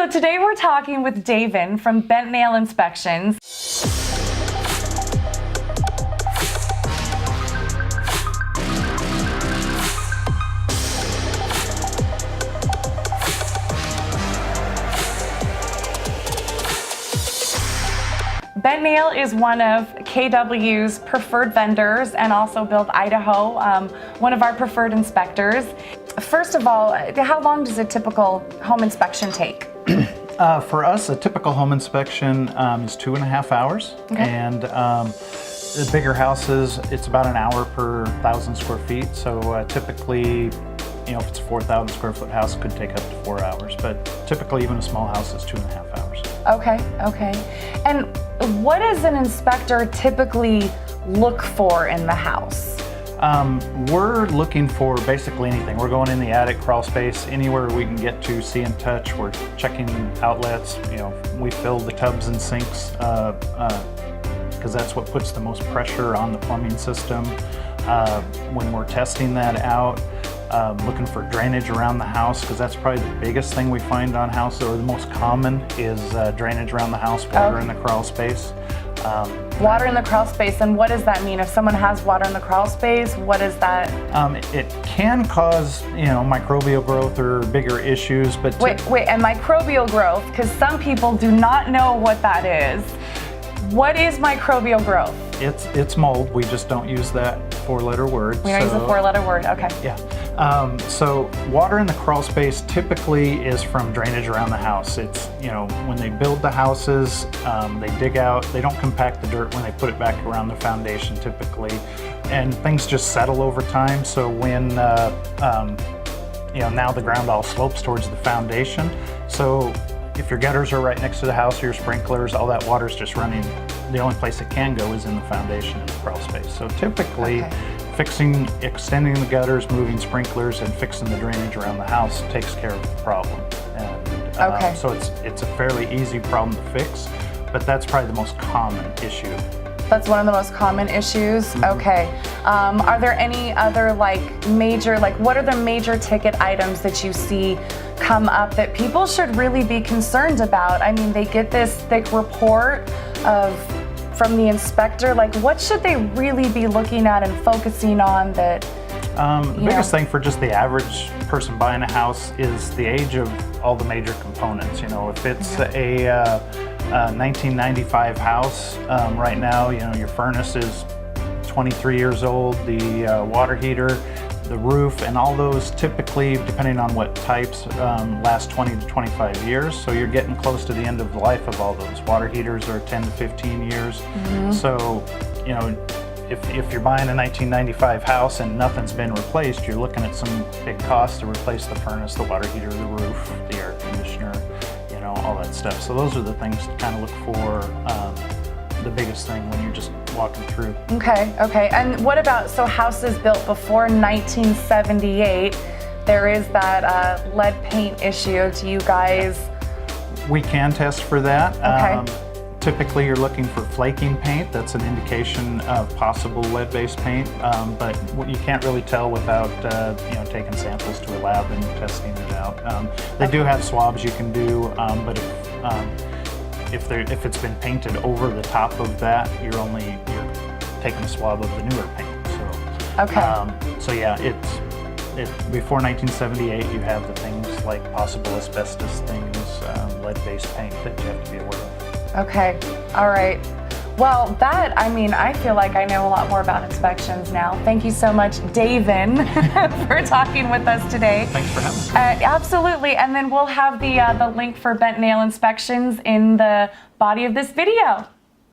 So today we're talking with Davin from Bent Nail Inspections. Bent Nail is one of KW's preferred vendors and also Build Idaho, one of our preferred inspectors. First of all, how long does a typical home inspection take? For us, a typical home inspection is 2.5 hours. Okay. And the bigger houses, it's about an hour per 1,000 square feet. So typically, you know, if it's a 4,000 square foot house, it could take up to 4 hours. But typically, even a small house is 2.5 hours. Okay, okay. And what does an inspector typically look for in the house? We're looking for basically anything. We're going in the attic, crawl space, anywhere we can get to, see and touch. We're checking outlets. You know, we fill the tubs and sinks because that's what puts the most pressure on the plumbing system. When we're testing that out, looking for drainage around the house, because that's probably the biggest thing we find on houses, or the most common is drainage around the house, water in the crawl space. Water in the crawl space, and what does that mean? If someone has water in the crawl space, what is that? It can cause, you know, microbial growth or bigger issues, but... Wait, and microbial growth, because some people do not know what that is. What is microbial growth? It's mold. We just don't use that four-letter word. We don't use a four-letter word, okay. Yeah. So water in the crawl space typically is from drainage around the house. It's, you know, when they build the houses, they dig out, they don't compact the dirt when they put it back around the foundation typically, and things just settle over time. So when, you know, now the ground all slopes towards the foundation. So if your gutters are right next to the house, or your sprinklers, all that water's just running. The only place it can go is in the foundation in the crawl space. So typically, fixing, extending the gutters, moving sprinklers, and fixing the drainage around the house takes care of the problem. And, so it's a fairly easy problem to fix, but that's probably the most common issue. That's one of the most common issues? Mm-hmm. Okay. Are there any other what are the major ticket items that you see come up that people should really be concerned about? I mean, they get this thick report from the inspector. Like, what should they really be looking at and focusing on that? The biggest thing for just the average person buying a house is the age of all the major components. You know, if it's a 1995 house, right now, you know, your furnace is 23 years old, the water heater, the roof, and all those typically, depending on what types, last 20 to 25 years. So you're getting close to the end of the life of all those. Water heaters are 10 to 15 years. Mm-hmm. So, you know, if you're buying a 1995 house and nothing's been replaced, you're looking at some big costs to replace the furnace, the water heater, the roof, the air conditioner, you know, all that stuff. So those are the things to kind of look for, the biggest thing when you're just walking through. Okay. And what about, so houses built before 1978, there is that lead paint issue. Do you guys? We can test for that. Okay. Typically you're looking for flaking paint. That's an indication of possible lead-based paint, but you can't really tell without you know, taking samples to a lab and testing it out. They do have swabs you can do, but if it's been painted over the top of that, you're taking a swab of the newer paint. So, so yeah, before 1978, you have the things like possible asbestos things, lead-based paint that you have to be aware of. Okay, all right. Well, I feel like I know a lot more about inspections now. Thank you so much, Davin, for talking with us today. Thanks for having me. Absolutely, and then we'll have the link for Bent Nail Inspections in the body of this video.